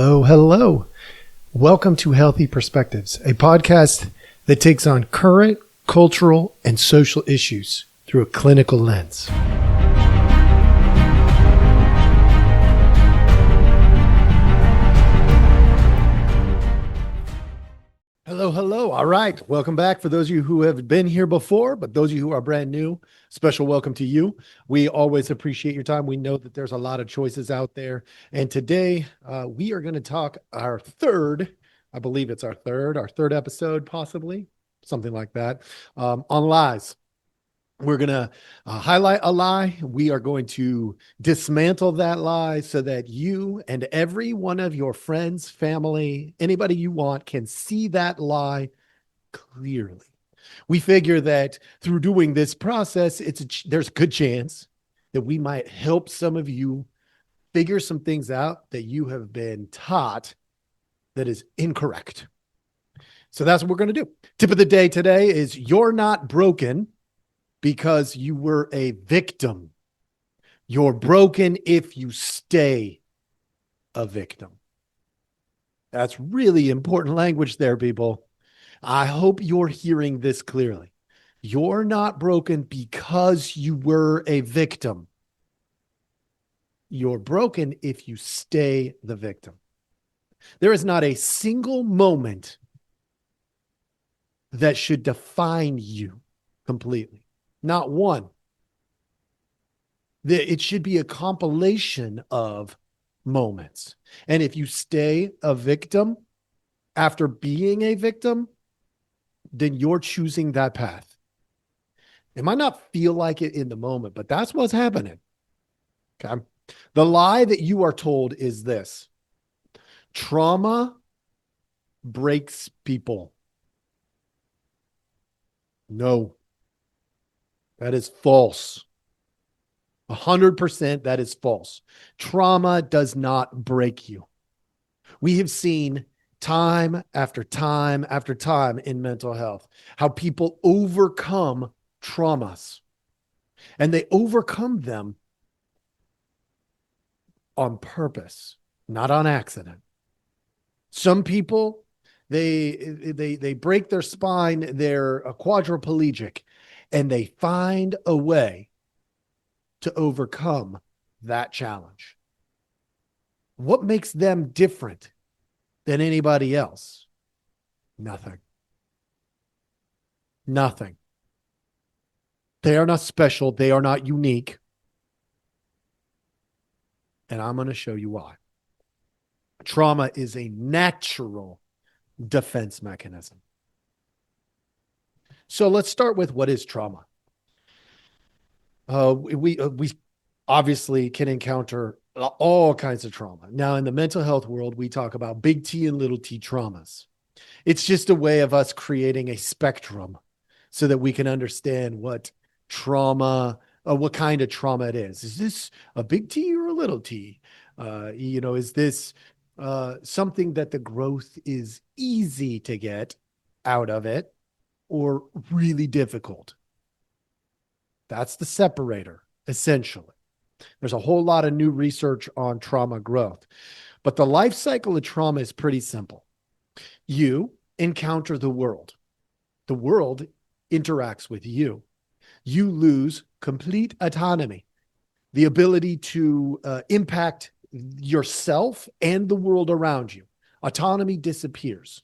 Hello, hello. Welcome to Healthy Perspectives, a podcast that takes on current cultural and social issues through a clinical lens. Hello, hello. All right. Welcome back. For those of you who have been here before, but those of you who are brand new, special welcome to you. We always appreciate your time. We know that there's a lot of choices out there. And today we are going to talk our third, I believe it's our third episode, possibly something like that, on lies. We're going to highlight a lie. We are going to dismantle that lie so that you and every one of your friends, family, anybody you want can see that lie clearly. We figure that through doing this process, there's a good chance that we might help some of you figure some things out that you have been taught that is incorrect. So that's what we're going to do. Tip of the day today is you're not broken because you were a victim. You're broken if you stay a victim. That's really important language there, people. I hope you're hearing this clearly. You're not broken because you were a victim. You're broken if you stay the victim. There is not a single moment that should define you completely. Not one. It should be a compilation of moments. And if you stay a victim after being a victim, then you're choosing that path. It might not feel like it in the moment, but that's what's happening. Okay. The lie that you are told is this: trauma breaks people. No. That is false. 100% that is false. Trauma does not break you. We have seen time after time after time in mental health how people overcome traumas, and they overcome them on purpose, not on accident. Some people, they break their spine, they're quadriplegic, and they find a way to overcome that challenge. What makes them different than anybody else? Nothing. Nothing. They are not special. They are not unique. And I'm going to show you why. Trauma is a natural defense mechanism. So let's start with what is trauma. We obviously can encounter all kinds of trauma. Now, in the mental health world, we talk about big T and little t traumas. It's just a way of us creating a spectrum so that we can understand what trauma, what kind of trauma it is. Is this a big T or a little t? Is this something that the growth is easy to get out of it or really difficult? That's the separator, essentially. There's a whole lot of new research on trauma growth, but the life cycle of trauma is pretty simple. You encounter the world. The world interacts with you. You lose complete autonomy, the ability to impact yourself and the world around you. Autonomy disappears.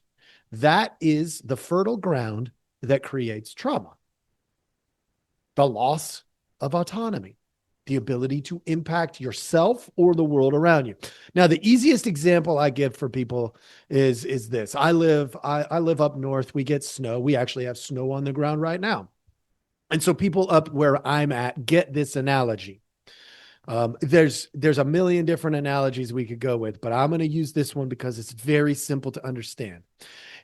That is the fertile ground that creates trauma. The loss of autonomy, the ability to impact yourself or the world around you. Now, the easiest example I give for people is this. I live up north. We get snow. We actually have snow on the ground right now. And so people up where I'm at get this analogy. There's a million different analogies we could go with, but I'm going to use this one because it's very simple to understand.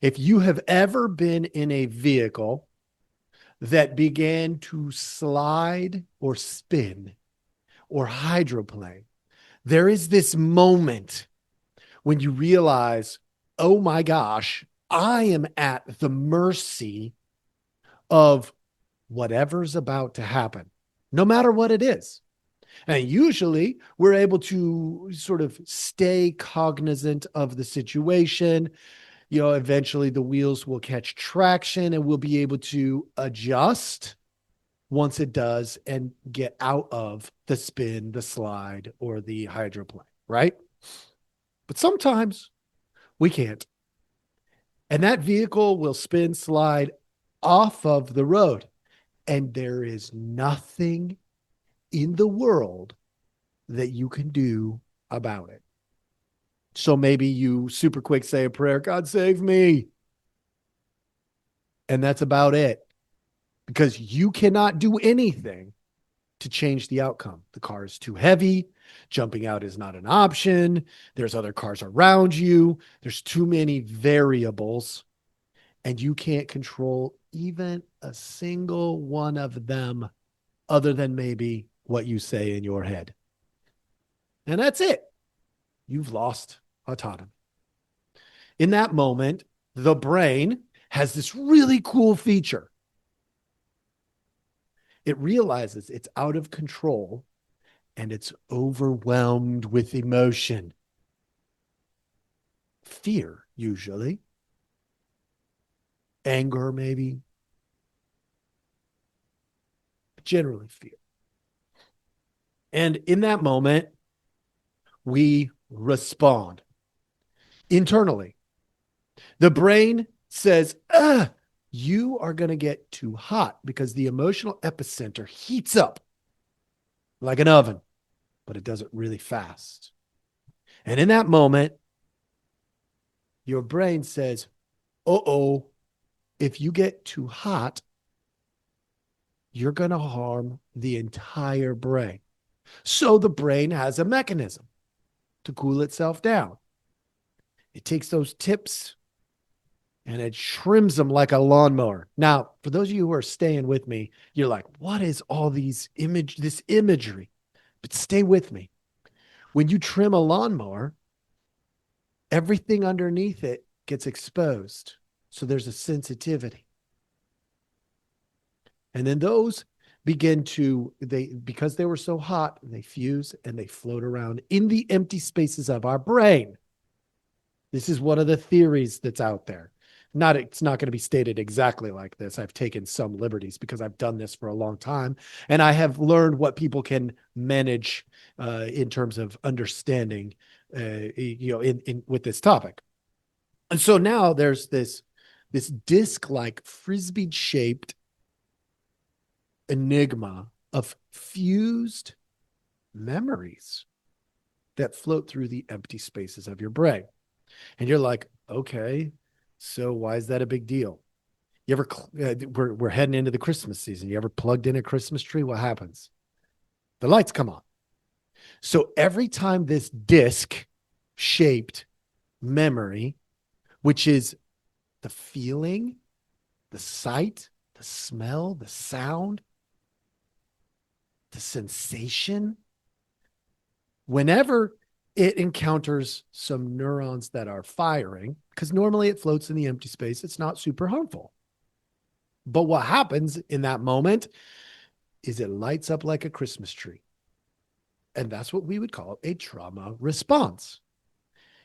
If you have ever been in a vehicle that began to slide or spin or hydroplane, there is this moment when you realize, oh my gosh, I am at the mercy of whatever's about to happen, no matter what it is. And usually we're able to sort of stay cognizant of the situation. Eventually the wheels will catch traction and we'll be able to adjust once it does and get out of the spin, the slide, or the hydroplane, right? But sometimes we can't. And that vehicle will spin, slide off of the road. And there is nothing in the world that you can do about it. So maybe you super quick say a prayer, God save me. And that's about it, because you cannot do anything to change the outcome. The car is too heavy. Jumping out is not an option. There's other cars around you. There's too many variables, and you can't control even a single one of them other than maybe what you say in your head. And that's it. You've lost autonomy. In that moment, the brain has this really cool feature. It realizes it's out of control and it's overwhelmed with emotion. Fear, usually. Anger, maybe. But generally, fear. And in that moment, we respond internally. The brain says, you are going to get too hot, because the emotional epicenter heats up like an oven, but it does it really fast. And in that moment, your brain says, uh-oh, if you get too hot, you're going to harm the entire brain. So the brain has a mechanism to cool itself down. It takes those tips and it trims them like a lawnmower. Now, for those of you who are staying with me, you're like, what is all this imagery? But stay with me. When you trim a lawnmower, everything underneath it gets exposed. So there's a sensitivity. And then those begin to, because they were so hot, they fuse and they float around in the empty spaces of our brain. This is one of the theories that's out there. It's not going to be stated exactly like this. I've taken some liberties because I've done this for a long time, and I have learned what people can manage in terms of understanding, with this topic. And so now there's this disc-like frisbee-shaped enigma of fused memories that float through the empty spaces of your brain. And you're like, okay, so why is that a big deal? You ever, we're heading into the Christmas season. You ever plugged in a Christmas tree? What happens? The lights come on. So every time this disc shaped memory, which is the feeling, the sight, the smell, the sound, the sensation, whenever it encounters some neurons that are firing, because normally it floats in the empty space, it's not super harmful. But what happens in that moment is it lights up like a Christmas tree. And that's what we would call a trauma response.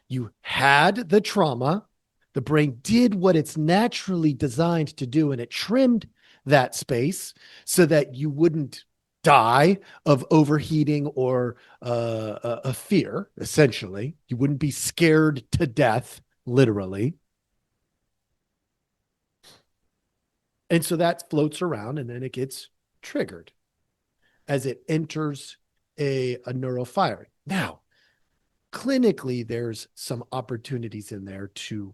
You had the trauma, the brain did what it's naturally designed to do, and it trimmed that space so that you wouldn't die of overheating or a fear, essentially. You wouldn't be scared to death, literally. And so that floats around and then it gets triggered as it enters a neural firing. Now, clinically, there's some opportunities in there to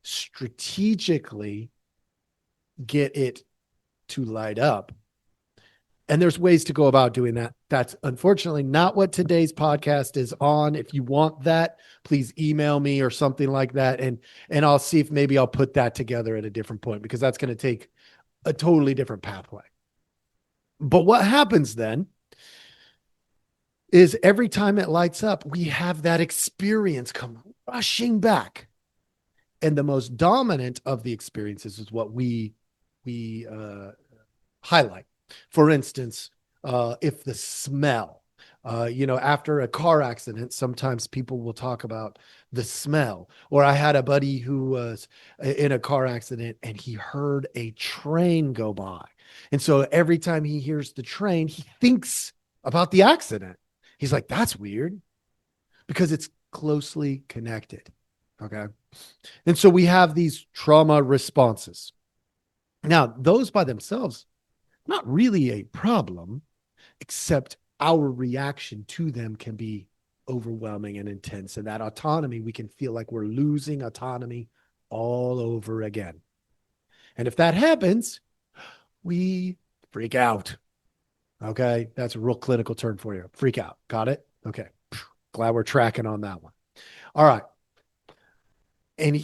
strategically get it to light up. And there's ways to go about doing that. That's unfortunately not what today's podcast is on. If you want that, please email me or something like that. And I'll see if maybe I'll put that together at a different point, because that's going to take a totally different pathway. But what happens then is every time it lights up, we have that experience come rushing back. And the most dominant of the experiences is what we highlight. For instance, if the smell, After a car accident, sometimes people will talk about the smell. Or I had a buddy who was in a car accident and he heard a train go by. And so every time he hears the train, he thinks about the accident. He's like, that's weird because it's closely connected. Okay. And so we have these trauma responses. Now, those by themselves, not really a problem, except our reaction to them can be overwhelming and intense. And that autonomy, we can feel like we're losing autonomy all over again. And if that happens, we freak out. Okay. That's a real clinical term for you. Freak out. Got it? Okay. Glad we're tracking on that one. All right. And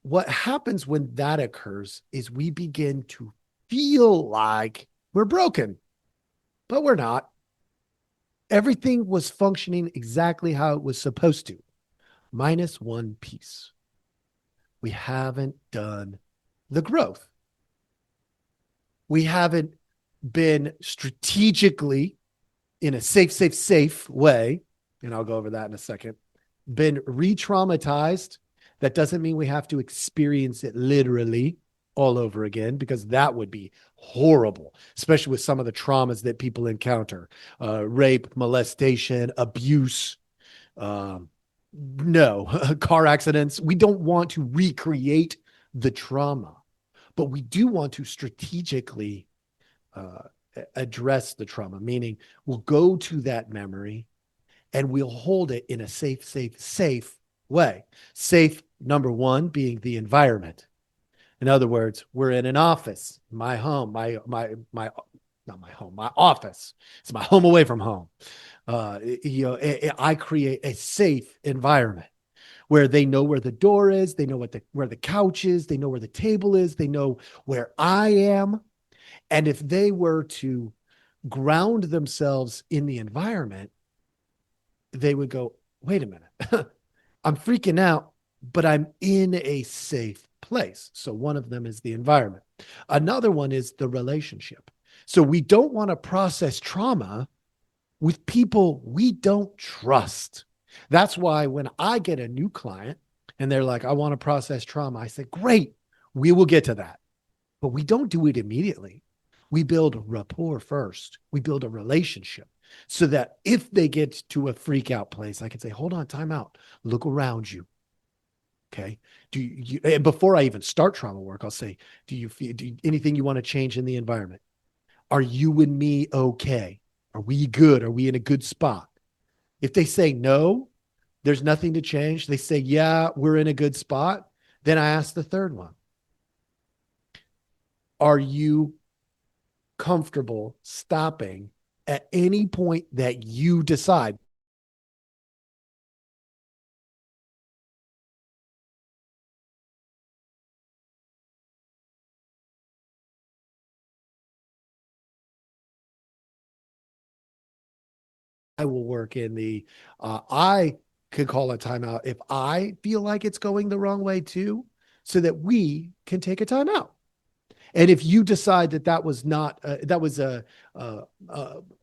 what happens when that occurs is we begin to feel like we're broken, but we're not. Everything was functioning exactly how it was supposed to, minus one piece. We haven't done the growth. We haven't been strategically in a safe way, and I'll go over that in a second, been re-traumatized. That doesn't mean we have to experience it literally all over again, because that would be horrible, especially with some of the traumas that people encounter, rape, molestation, abuse, no, car accidents. We don't want to recreate the trauma, but we do want to strategically uh, address the trauma, meaning we'll go to that memory and we'll hold it in a safe way. Safe, number one, being the environment. In other words, we're in an office, my home, not my home, my office. It's my home away from home. I create a safe environment where they know where the door is, they know where the couch is, they know where the table is, they know where I am. And if they were to ground themselves in the environment, they would go, wait a minute, I'm freaking out, but I'm in a safe place. So one of them is the environment. Another one is the relationship. So we don't want to process trauma with people we don't trust. That's why when I get a new client and they're like, I want to process trauma, I say, great, we will get to that. But we don't do it immediately. We build rapport first. We build a relationship so that if they get to a freak out place, I can say, hold on, time out, look around you. Okay. And before I even start trauma work, I'll say, do you feel anything you want to change in the environment? Are you and me okay? Are we good? Are we in a good spot? If they say no, there's nothing to change. They say, yeah, we're in a good spot. Then I ask the third one. Are you comfortable stopping at any point that you decide? I will work in I could call a timeout if I feel like it's going the wrong way too, so that we can take a timeout. And if you decide that that was not, that was a, a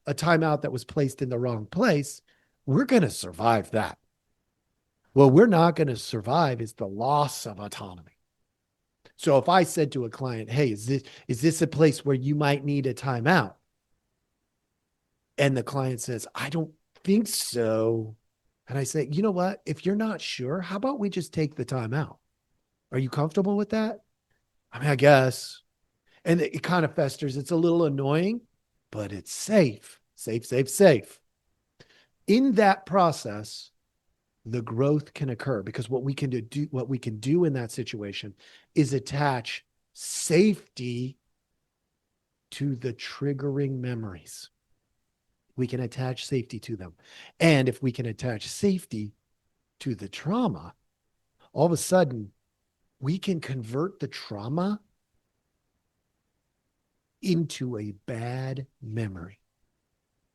timeout that was placed in the wrong place, we're going to survive that. What we're not going to survive is the loss of autonomy. So if I said to a client, hey, is this a place where you might need a timeout? And the client says, I don't think so. And I say, you know what? If you're not sure, how about we just take the time out? Are you comfortable with that? I mean, I guess. And it kind of festers. It's a little annoying, but it's safe, safe. In that process, the growth can occur because what we can do in that situation is attach safety to the triggering memories. We can attach safety to them. And if we can attach safety to the trauma, all of a sudden we can convert the trauma into a bad memory.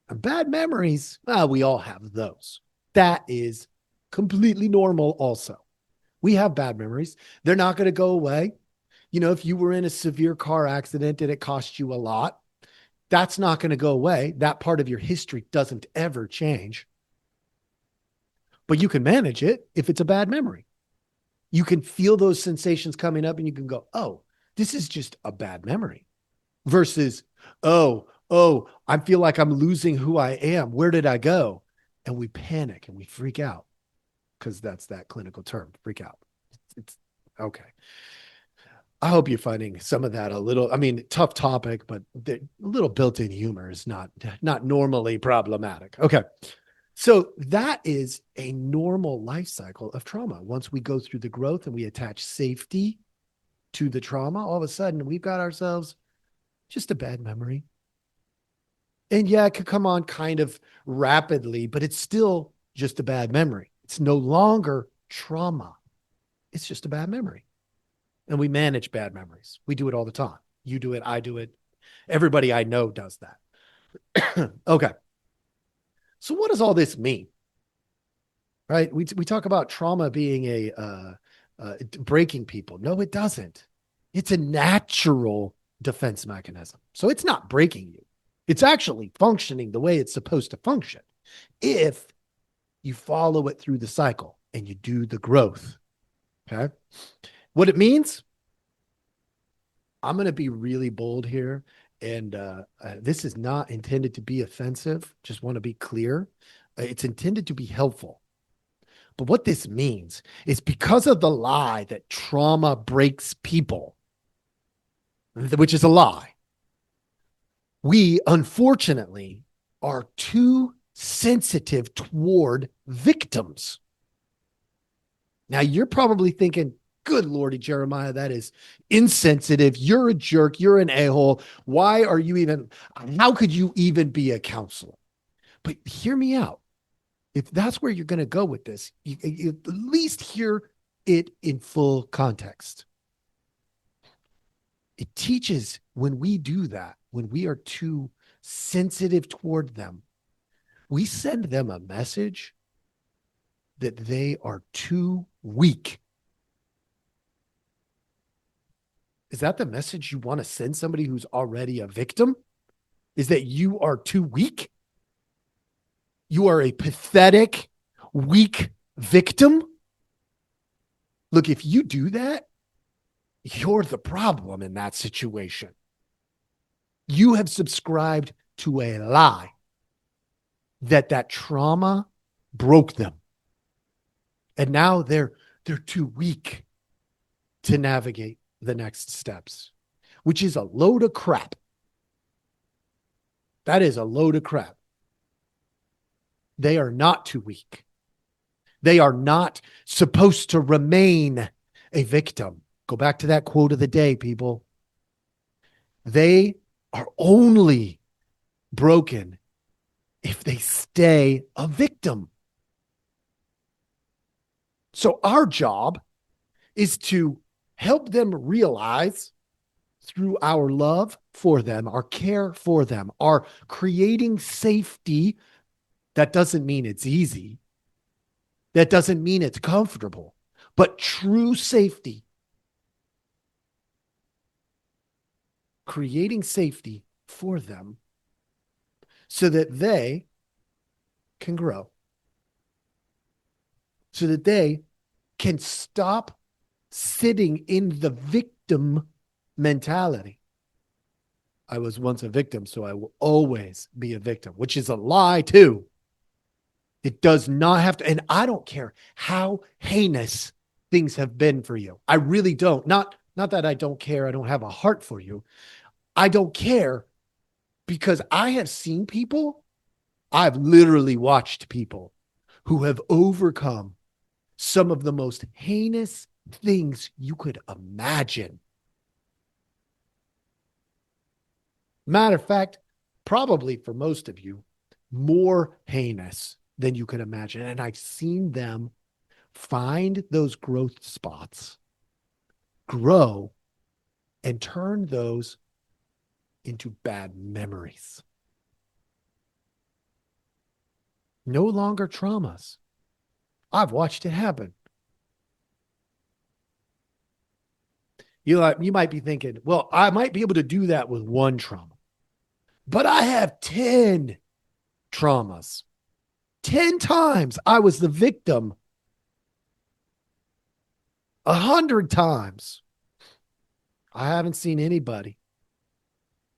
And bad memories, we all have those. That is completely normal also. We have bad memories. They're not going to go away. If you were in a severe car accident and it cost you a lot, That's not going to go away. That part of your history doesn't ever change, but you can manage it if it's a bad memory. You can feel those sensations coming up and you can go, oh, this is just a bad memory versus, I feel like I'm losing who I am. Where did I go? And we panic and we freak out because that's that clinical term, freak out. It's okay. I hope you're finding some of that a little, I mean, tough topic, but a little built-in humor is not normally problematic. Okay. So that is a normal life cycle of trauma. Once we go through the growth and we attach safety to the trauma, all of a sudden we've got ourselves just a bad memory. And yeah, it could come on kind of rapidly, but it's still just a bad memory. It's no longer trauma. It's just a bad memory. And we manage bad memories. We do it all the time. You do it. I do it. Everybody I know does that. Okay. So what does all this mean? Right? We talk about trauma being breaking people. No, it doesn't. It's a natural defense mechanism. So it's not breaking you. It's actually functioning the way it's supposed to function if you follow it through the cycle and you do the growth. Okay. What it means, I'm going to be really bold here. And this is not intended to be offensive. Just want to be clear. It's intended to be helpful. But what this means is because of the lie that trauma breaks people, which is a lie, we unfortunately are too sensitive toward victims. Now, you're probably thinking, good Lordy, Jeremiah, that is insensitive. You're a jerk. You're an a-hole. Why are you even, how could you even be a counselor? But hear me out. If that's where you're going to go with this, you at least hear it in full context. It teaches when we do that, when we are too sensitive toward them, we send them a message that they are too weak. Is that the message you want to send somebody who's already a victim? Is that you are too weak? You are a pathetic, weak victim? Look, if you do that, you're the problem in that situation. You have subscribed to a lie that trauma broke them. And now they're too weak to navigate the next steps, which is a load of crap. That is a load of crap. They are not too weak. They are not supposed to remain a victim. Go back to that quote of the day, people. They are only broken if they stay a victim. So our job is to help them realize through our love for them, our care for them, our creating safety. That doesn't mean it's easy. That doesn't mean it's comfortable, but true safety. Creating safety for them so that they can grow, so that they can stop sitting in the victim mentality. I was once a victim, so I will always be a victim, which is a lie too. It does not have to, and I don't care how heinous things have been for you. I really don't. Not that I don't care. I don't have a heart for you. I don't care because I have seen people, I've literally watched people who have overcome some of the most heinous things you could imagine. Matter of fact, probably for most of you, more heinous than you could imagine. And I've seen them find those growth spots, grow, and turn those into bad memories. No longer traumas. I've watched it happen. You might be thinking, well, I might be able to do that with one trauma. But I have 10 traumas. 10 times I was the victim. 100 times. I haven't seen anybody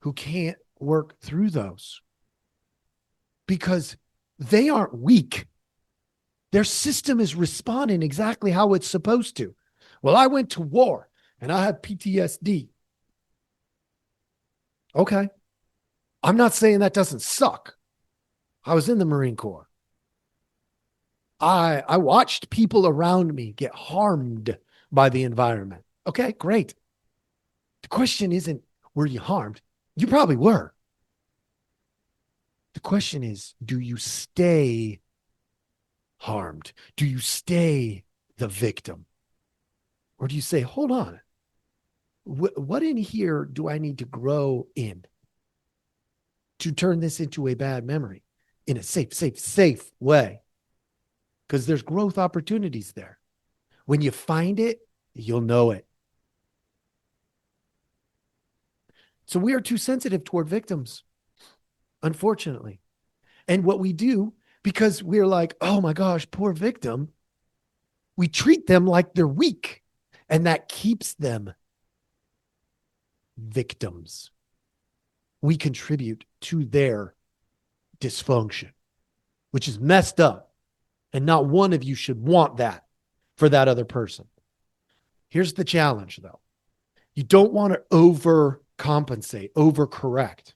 who can't work through those because they aren't weak. Their system is responding exactly how it's supposed to. Well, I went to war and I have PTSD. Okay. I'm not saying that doesn't suck. I was in the Marine Corps. I watched people around me get harmed by the environment. Okay, great. The question isn't, were you harmed? You probably were. The question is, do you stay harmed? Do you stay the victim? Or do you say, hold on, what in here do I need to grow in to turn this into a bad memory in a safe way? Because there's growth opportunities there. When you find it, you'll know it. So we are too sensitive toward victims, unfortunately. And what we do, because we're like, oh my gosh, poor victim, we treat them like they're weak. And that keeps them victims. We contribute to their dysfunction, which is messed up. And not one of you should want that for that other person. Here's the challenge, though. You don't want to overcompensate, overcorrect.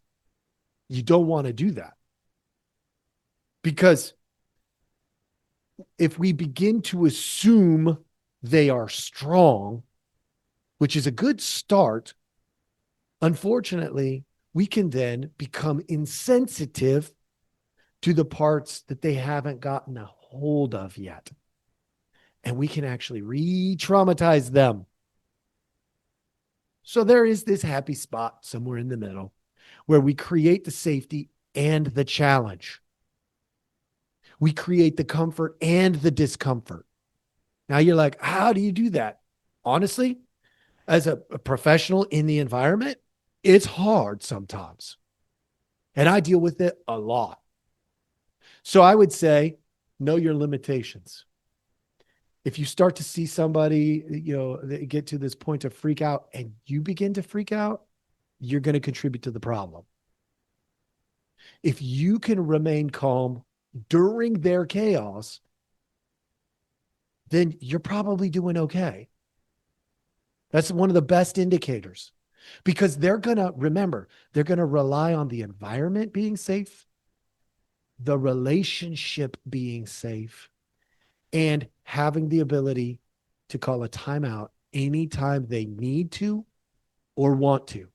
You don't want to do that. Because if we begin to assume they are strong, which is a good start, unfortunately, we can then become insensitive to the parts that they haven't gotten a hold of yet. And we can actually re-traumatize them. So there is this happy spot somewhere in the middle where we create the safety and the challenge. We create the comfort and the discomfort. Now you're like, how do you do that? Honestly, as a professional in the environment, it's hard sometimes. And I deal with it a lot. So I would say, know your limitations. If you start to see somebody, they get to this point of freak out and you begin to freak out, you're going to contribute to the problem. If you can remain calm during their chaos, then you're probably doing okay. That's one of the best indicators because they're going to rely on the environment being safe, the relationship being safe, and having the ability to call a timeout anytime they need to or want to.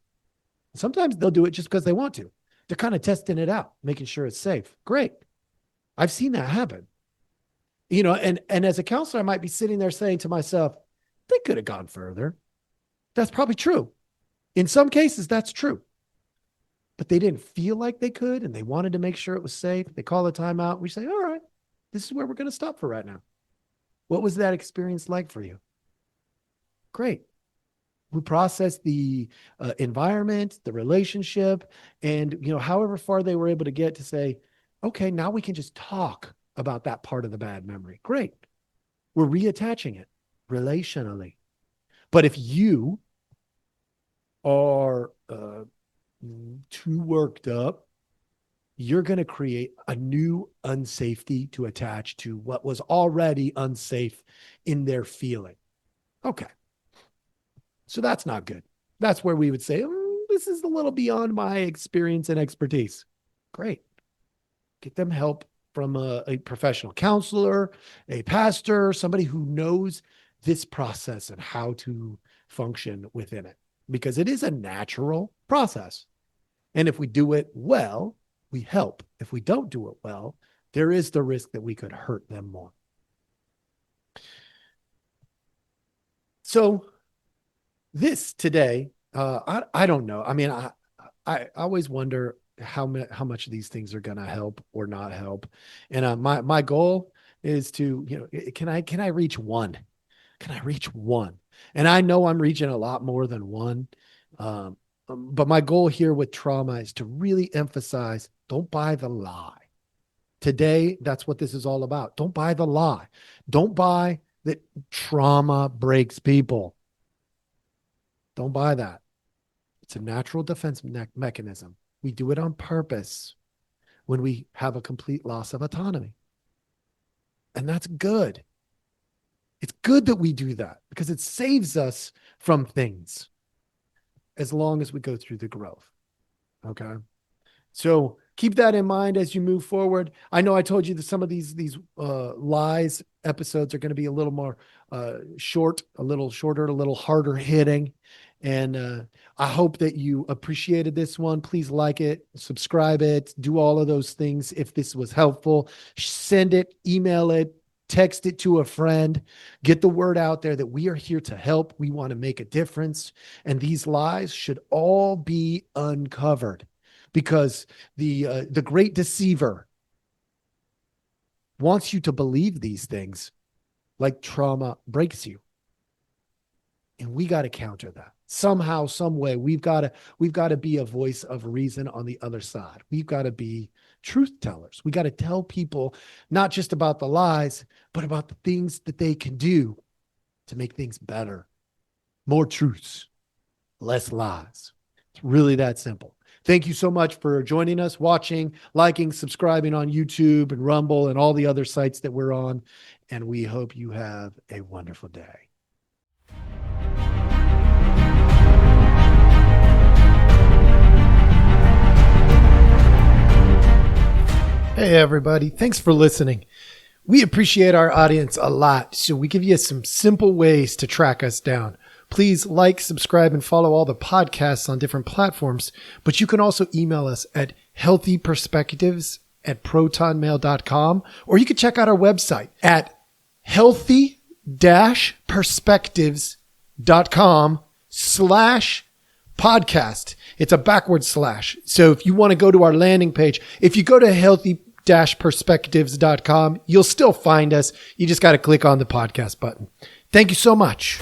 Sometimes they'll do it just because they want to. They're kind of testing it out, making sure it's safe. Great. I've seen that happen. And as a counselor, I might be sitting there saying to myself, they could have gone further. That's probably true. In some cases, that's true. But they didn't feel like they could, and they wanted to make sure it was safe. They call a timeout. We say, all right, this is where we're going to stop for right now. What was that experience like for you? Great. We process the environment, the relationship, and however far they were able to get to say, okay, now we can just talk about that part of the bad memory. Great. We're reattaching it relationally. But if you are too worked up, you're going to create a new unsafety to attach to what was already unsafe in their feeling. Okay. So that's not good. That's where we would say, this is a little beyond my experience and expertise. Great. Get them help from a professional counselor, a pastor, somebody who knows this process and how to function within it, because it is a natural process. And if we do it well, we help. If we don't do it well, there is the risk that we could hurt them more. So this today, I don't know. I mean, I always wonder how much these things are going to help or not help. And my goal is to, can I reach one? Can I reach one? And I know I'm reaching a lot more than one. But my goal here with trauma is to really emphasize, don't buy the lie. Today, that's what this is all about. Don't buy the lie. Don't buy that trauma breaks people. Don't buy that. It's a natural defense mechanism. We do it on purpose when we have a complete loss of autonomy. And that's good. It's good that we do that because it saves us from things as long as we go through the growth. Okay. So keep that in mind as you move forward. I know I told you that some of these lies episodes are going to be a little more short, a little shorter, a little harder hitting. And I hope that you appreciated this one. Please like it, subscribe it, do all of those things. If this was helpful, send it, email it, text it to a friend, get the word out there that we are here to help. We want to make a difference. And these lies should all be uncovered because the great deceiver wants you to believe these things like trauma breaks you. And we got to counter that. Somehow, some way, we've got to be a voice of reason on the other side. We've got to be truth tellers. We got to tell people not just about the lies, but about the things that they can do to make things better. More truths, less lies. It's really that simple. Thank you so much for joining us, watching, liking, subscribing on YouTube and Rumble and all the other sites that we're on. And we hope you have a wonderful day. Hey, everybody. Thanks for listening. We appreciate our audience a lot, so we give you some simple ways to track us down. Please like, subscribe, and follow all the podcasts on different platforms, but you can also email us at healthyperspectives@protonmail.com, or you can check out our website at healthy-perspectives.com/podcast. It's a backward slash. So if you want to go to our landing page, if you go to healthy-perspectives.com, you'll still find us. You just got to click on the podcast button. Thank you so much.